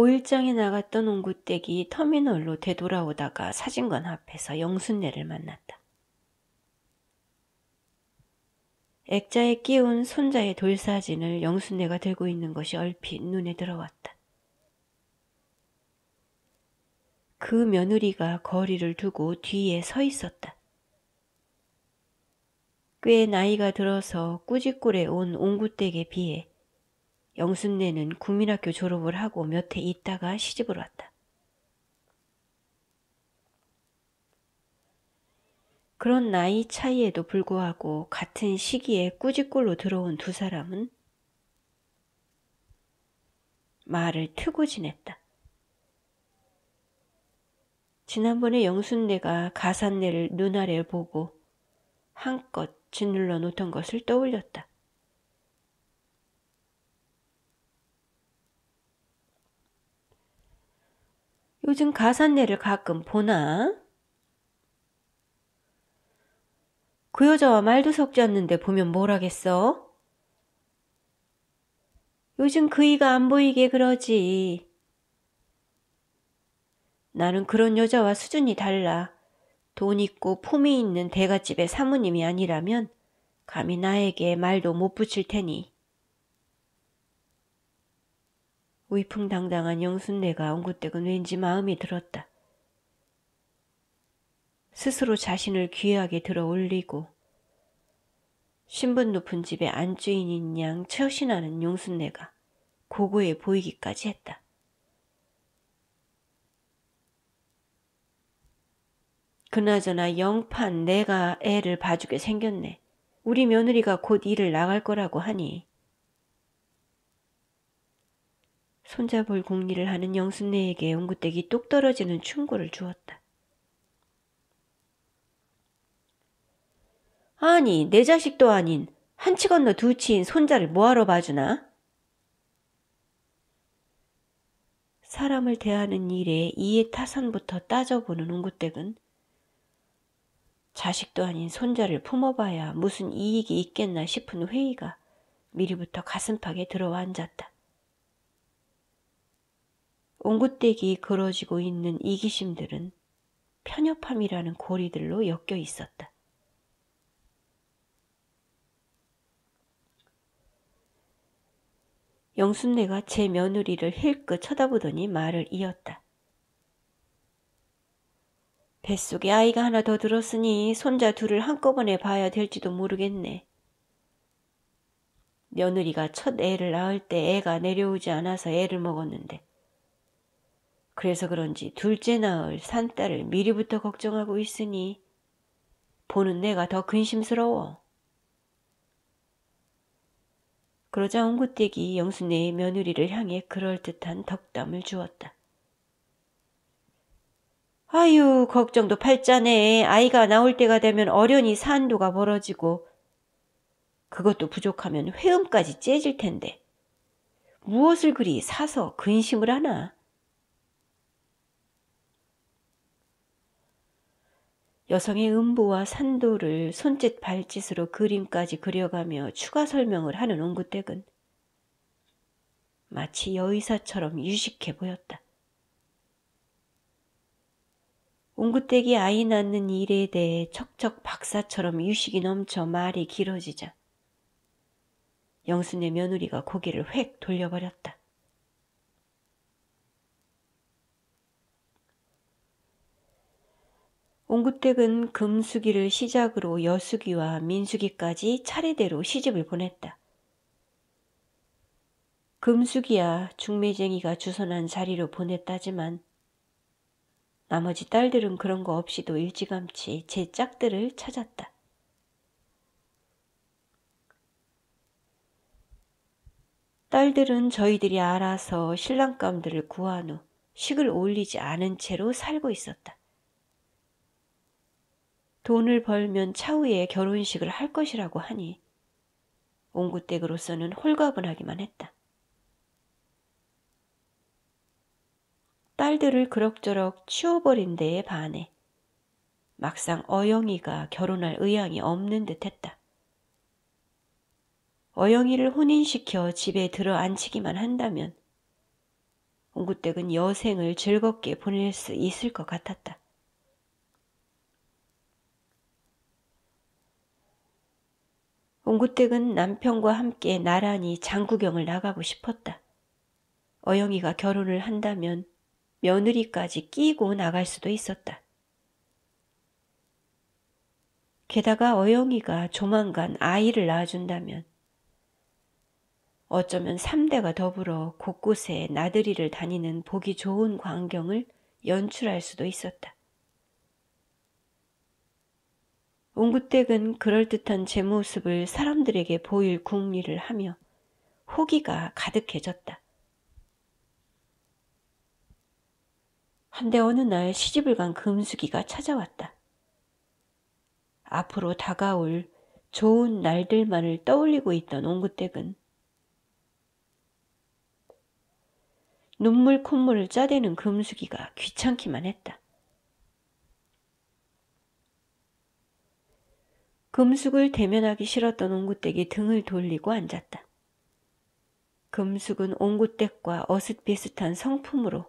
5일장에 나갔던 옹구댁이 터미널로 되돌아오다가 사진관 앞에서 영순네를 만났다. 액자에 끼운 손자의 돌사진을 영순네가 들고 있는 것이 얼핏 눈에 들어왔다. 그 며느리가 거리를 두고 뒤에 서 있었다. 꽤 나이가 들어서 꾸지꿀에 온 옹구댁에 비해 영순네는 국민학교 졸업을 하고 몇 해 있다가 시집을 왔다. 그런 나이 차이에도 불구하고 같은 시기에 꾸지꿀로 들어온 두 사람은 말을 트고 지냈다. 지난번에 영순네가 가산네를 눈아래 보고 한껏 짓눌러 놓던 것을 떠올렸다. 요즘 가산네를 가끔 보나? 그 여자와 말도 섞지 않는데 보면 뭘 하겠어? 요즘 그이가 안 보이게 그러지. 나는 그런 여자와 수준이 달라. 돈 있고 품이 있는 대갓집의 사모님이 아니라면 감히 나에게 말도 못 붙일 테니. 위풍당당한 영순네가 옹구댁은 왠지 마음이 들었다. 스스로 자신을 귀하게 들어 올리고 신분 높은 집에 안주인인 양 처신하는 영순네가 고고해 보이기까지 했다. 그나저나 영판 내가 애를 봐주게 생겼네. 우리 며느리가 곧 일을 나갈 거라고 하니. 손자볼 궁리를 하는 영순네에게 옹구댁이 뚝 떨어지는 충고를 주었다. 아니, 내 자식도 아닌 한치 건너 두치인 손자를 뭐하러 봐주나? 사람을 대하는 일에 이해타산부터 따져보는 옹구댁은 자식도 아닌 손자를 품어봐야 무슨 이익이 있겠나 싶은 회의가 미리부터 가슴팍에 들어와 앉았다. 옹구댁이 걸어지고 있는 이기심들은 편협함이라는 고리들로 엮여 있었다. 영순네가 제 며느리를 힐끗 쳐다보더니 말을 이었다. 뱃속에 아이가 하나 더 들었으니 손자 둘을 한꺼번에 봐야 될지도 모르겠네. 며느리가 첫 애를 낳을 때 애가 내려오지 않아서 애를 먹었는데 그래서 그런지 둘째 낳을 산딸을 미리부터 걱정하고 있으니 보는 내가 더 근심스러워. 그러자 옹구댁이 영순네의 며느리를 향해 그럴듯한 덕담을 주었다. 아유, 걱정도 팔자네. 아이가 나올 때가 되면 어련히 산도가 벌어지고 그것도 부족하면 회음까지 째질 텐데 무엇을 그리 사서 근심을 하나. 여성의 음부와 산도를 손짓 발짓으로 그림까지 그려가며 추가 설명을 하는 옹구댁은 마치 여의사처럼 유식해 보였다. 옹구댁이 아이 낳는 일에 대해 척척 박사처럼 유식이 넘쳐 말이 길어지자 영순네 며느리가 고개를 획 돌려버렸다. 옹구댁은 금수기를 시작으로 여수기와 민수기까지 차례대로 시집을 보냈다. 금수기야 중매쟁이가 주선한 자리로 보냈다지만 나머지 딸들은 그런 거 없이도 일찌감치 제 짝들을 찾았다. 딸들은 저희들이 알아서 신랑감들을 구한 후 식을 올리지 않은 채로 살고 있었다. 돈을 벌면 차후에 결혼식을 할 것이라고 하니 옹구댁으로서는 홀가분하기만 했다. 딸들을 그럭저럭 치워버린 데에 반해 막상 어영이가 결혼할 의향이 없는 듯했다. 어영이를 혼인시켜 집에 들어 앉히기만 한다면 옹구댁은 여생을 즐겁게 보낼 수 있을 것 같았다. 옹구댁은 남편과 함께 나란히 장구경을 나가고 싶었다. 어영이가 결혼을 한다면 며느리까지 끼고 나갈 수도 있었다. 게다가 어영이가 조만간 아이를 낳아준다면 어쩌면 3대가 더불어 곳곳에 나들이를 다니는 보기 좋은 광경을 연출할 수도 있었다. 옹구댁은 그럴듯한 제 모습을 사람들에게 보일 궁리를 하며 호기가 가득해졌다. 한데 어느 날 시집을 간 금숙이가 찾아왔다. 앞으로 다가올 좋은 날들만을 떠올리고 있던 옹구댁은 눈물 콧물을 짜대는 금숙이가 귀찮기만 했다. 금숙을 대면하기 싫었던 옹구댁이 등을 돌리고 앉았다. 금숙은 옹구댁과 어슷비슷한 성품으로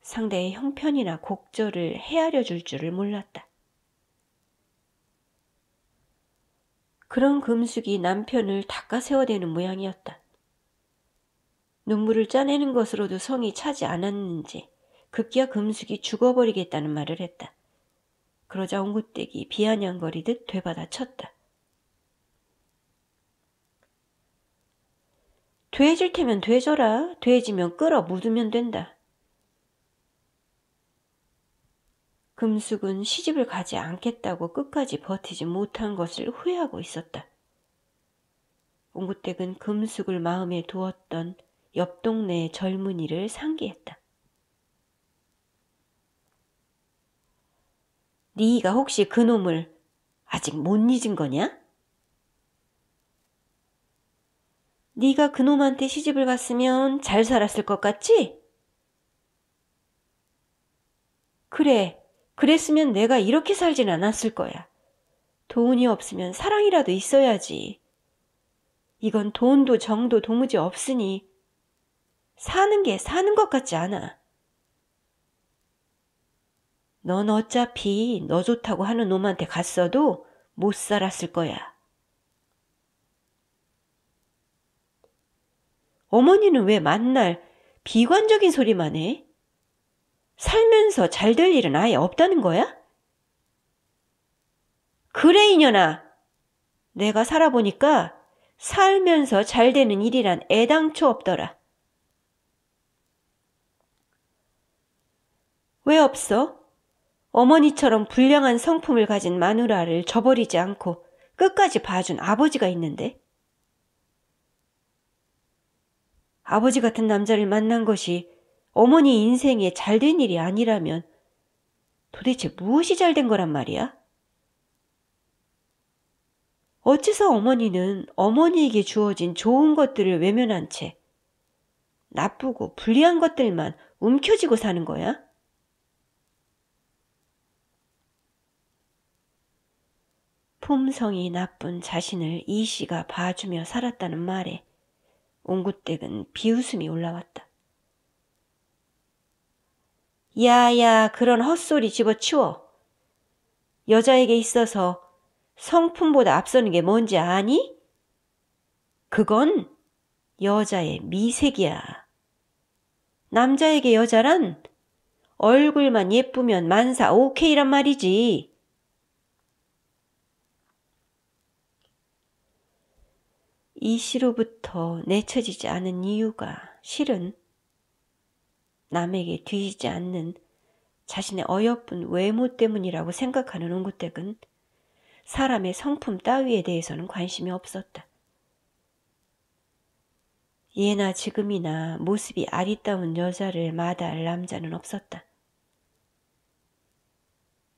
상대의 형편이나 곡절을 헤아려 줄 줄을 몰랐다. 그런 금숙이 남편을 닦아세워대는 모양이었다. 눈물을 짜내는 것으로도 성이 차지 않았는지 급기야 금숙이 죽어버리겠다는 말을 했다. 그러자 옹구댁이 비아냥거리듯 되받아쳤다. 돼질 테면 돼져라. 돼지면 끌어 묻으면 된다. 금숙은 시집을 가지 않겠다고 끝까지 버티지 못한 것을 후회하고 있었다. 옹구댁은 금숙을 마음에 두었던 옆 동네의 젊은이를 상기했다. 네가 혹시 그놈을 아직 못 잊은 거냐? 네가 그놈한테 시집을 갔으면 잘 살았을 것 같지? 그래, 그랬으면 내가 이렇게 살진 않았을 거야. 돈이 없으면 사랑이라도 있어야지. 이건 돈도 정도 도무지 없으니 사는 게 사는 것 같지 않아. 넌 어차피 너 좋다고 하는 놈한테 갔어도 못 살았을 거야. 어머니는 왜 만날 비관적인 소리만 해? 살면서 잘 될 일은 아예 없다는 거야? 그래 이년아. 내가 살아보니까 살면서 잘 되는 일이란 애당초 없더라. 왜 없어? 어머니처럼 불량한 성품을 가진 마누라를 저버리지 않고 끝까지 봐준 아버지가 있는데. 아버지 같은 남자를 만난 것이 어머니 인생에 잘된 일이 아니라면 도대체 무엇이 잘된 거란 말이야? 어째서 어머니는 어머니에게 주어진 좋은 것들을 외면한 채 나쁘고 불리한 것들만 움켜쥐고 사는 거야? 품성이 나쁜 자신을 이 씨가 봐주며 살았다는 말에 옹구댁은 비웃음이 올라왔다. 야야, 그런 헛소리 집어치워. 여자에게 있어서 성품보다 앞서는 게 뭔지 아니? 그건 여자의 미색이야. 남자에게 여자란 얼굴만 예쁘면 만사 오케이란 말이지. 이 씨로부터 내쳐지지 않은 이유가 실은 남에게 뒤지지 않는 자신의 어여쁜 외모 때문이라고 생각하는 옹구댁은 사람의 성품 따위에 대해서는 관심이 없었다. 예나 지금이나 모습이 아리따운 여자를 마다할 남자는 없었다.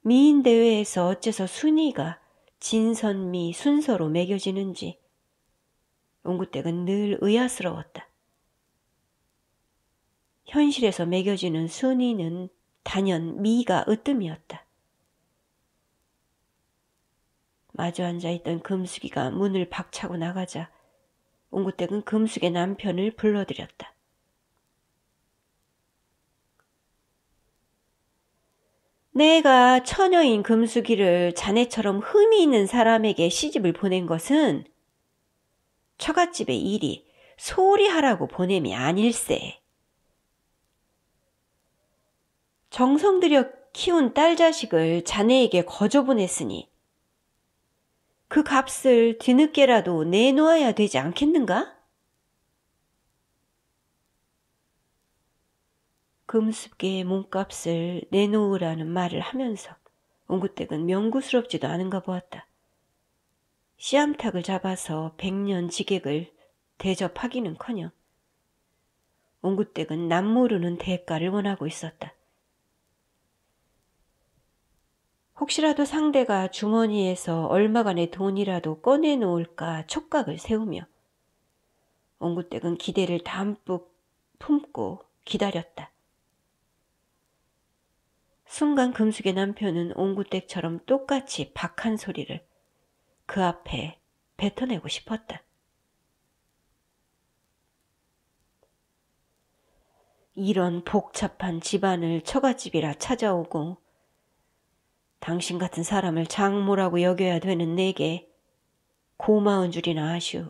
미인대회에서 어째서 순위가 진선미 순서로 매겨지는지 옹구댁은 늘 의아스러웠다. 현실에서 매겨지는 순위는 단연 미가 으뜸이었다. 마주 앉아있던 금숙이가 문을 박차고 나가자 옹구댁은 금숙의 남편을 불러들였다. 내가 처녀인 금숙이를 자네처럼 흠이 있는 사람에게 시집을 보낸 것은 처갓집의 일이 소홀히 하라고 보냄이 아닐세. 정성 들여 키운 딸 자식을 자네에게 거저 보냈으니 그 값을 뒤늦게라도 내놓아야 되지 않겠는가? 금숙의 몸값을 내놓으라는 말을 하면서 옹구댁은 명구스럽지도 않은가 보았다. 씨암탉을 잡아서 100년 지객을 대접하기는커녕 옹구댁은 남모르는 대가를 원하고 있었다. 혹시라도 상대가 주머니에서 얼마간의 돈이라도 꺼내놓을까 촉각을 세우며 옹구댁은 기대를 담뿍 품고 기다렸다. 순간 금숙의 남편은 옹구댁처럼 똑같이 박한 소리를 그 앞에 뱉어내고 싶었다. 이런 복잡한 집안을 처갓집이라 찾아오고 당신 같은 사람을 장모라고 여겨야 되는 내게 고마운 줄이나 아슈.